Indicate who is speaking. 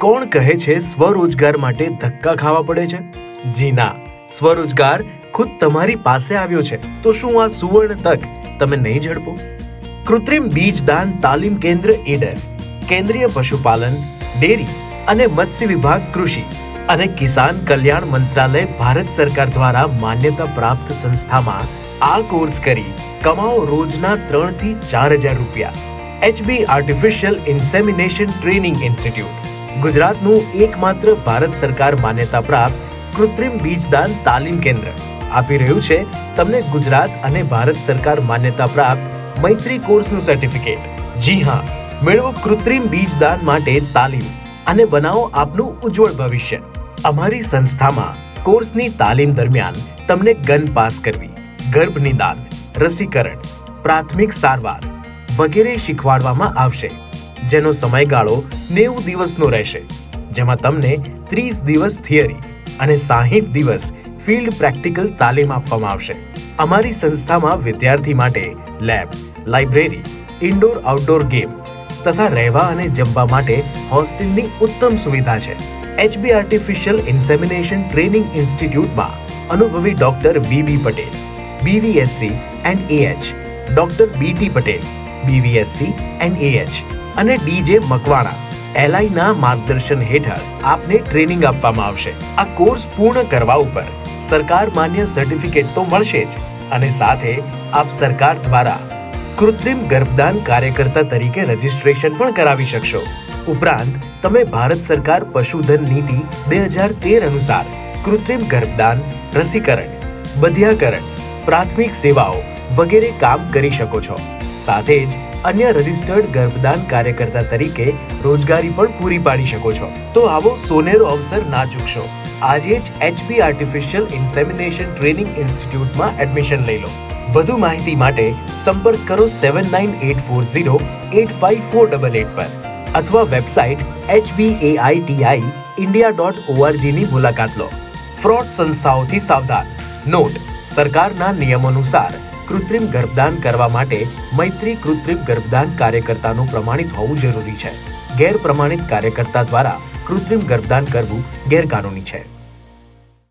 Speaker 1: કોણ કહે છે સ્વરોજગાર માટે ધક્કા ખાવા પડે છે? જી ના, સ્વરોજગાર ખુદ તમારી પાસે આવ્યો છે. તો શું આ સુવર્ણ તક તમે નહીં ઝડપો? કૃત્રિમ બીજદાન તાલીમ કેન્દ્ર ઈડર, કેન્દ્રીય પશુપાલન, ડેરી અને મત્સ્ય વિભાગ, કૃષિ અને કિસાન કલ્યાણ મંત્રાલય ભારત સરકાર દ્વારા માન્યતા પ્રાપ્ત સંસ્થામાં આ કોર્સ કરી કમાઓ રોજના 3 થી 4,000 રૂપિયા. HB artificial insemination training institute ગુજરાતનું એકમાત્ર ભારત સરકાર માન્યતા પ્રાપ્ત કૃત્રિમ બીજદાન તાલીમ કેન્દ્ર આપી રહ્યું છે તમને ગુજરાત અને ભારત સરકાર માન્યતા પ્રાપ્ત મૈત્રી કોર્સનું સર્ટિફિકેટ. જી હા, મેળવો કૃત્રિમ બીજદાન માટે તાલીમ અને બનાવો આપનું ઉજ્જવળ ભવિષ્ય. અમારી સંસ્થામાં કોર્સની તાલીમ દરમિયાન તમને ગન પાસ કરવી, ગર્ભ નિદાન, રસીકરણ, પ્રાથમિક સારવાર વગેરે શીખવાડવામાં આવશે, જેનો સમયગાળો 90 દિવસનો રહેશે, જેમાં તમને 30 દિવસ થિયરી અને 60 દિવસ ફિલ્ડ પ્રેક્ટિકલ તાલીમ આપવામાં આવશે. અમારી સંસ્થામાં વિદ્યાર્થી માટે lab, library, indoor outdoor game તથા રહેવા અને જમવા માટે હોસ્ટેલની ઉત્તમ સુવિધા છે. HB આર્ટિફિશિયલ ઇન્સેમિનેશન ટ્રેનિંગ ઇન્સ્ટિટ્યૂટમાં અનુભવી doctor BB Patel, BVSc and AH, doctor BT Patel, BVSc and AH અને DJ મકવાણા LI ના માર્ગદર્શન હેઠળ આપને ટ્રેનિંગ આપવામાં આવશે. આ કોર્સ પૂર્ણ કરવા ઉપર સરકાર માન્ય સર્ટિફિકેટ તો મળશે જ, અને સાથે આપ સરકાર દ્વારા કૃત્રિમ ગર્ભદાન કાર્યકર્તા તરીકે રજીસ્ટ્રેશન પણ કરાવી શકશો. ઉપરાંત તમે ભારત સરકાર પશુધન નીતિ 2013 અનુસાર કૃત્રિમ ગર્ભદાન, રસીકરણ, બધિયાકરણ, પ્રાથમિક સેવાઓ વગેરે કામ કરી શકો છો. સાથે જ અન્ય રજિસ્ટર્ડ ગર્ભદાન કાર્યકર્તા તરીકે રોજગારી પણ પૂરી પાડી શકો છો. તો આવો સોનેરો અવસર ના ચૂકશો. આજે જ HB artificial insemination training ઇન્સ્ટિટ્યૂટમાં admission લઈ લો. વધુ માહિતી માટે સંપર્ક કરો 7984085488 પર અથવા વેબસાઇટ hbaitiindia.org ની મુલાકાત લો. ફ્રોડ સંસ્થાઓથી સાવધાન. નોટ: સરકારના નિયમોનુસાર કૃત્રિમ ગર્ભદાન કરવા માટે મૈત્રી કૃત્રિમ ગર્ભદાન કાર્યકર્તાનું પ્રમાણિત હોવું જરૂરી છે. ગેરપ્રમાણિત કાર્યકર્તા દ્વારા કૃત્રિમ ગર્ભદાન કરવું ગેરકાનૂની છે.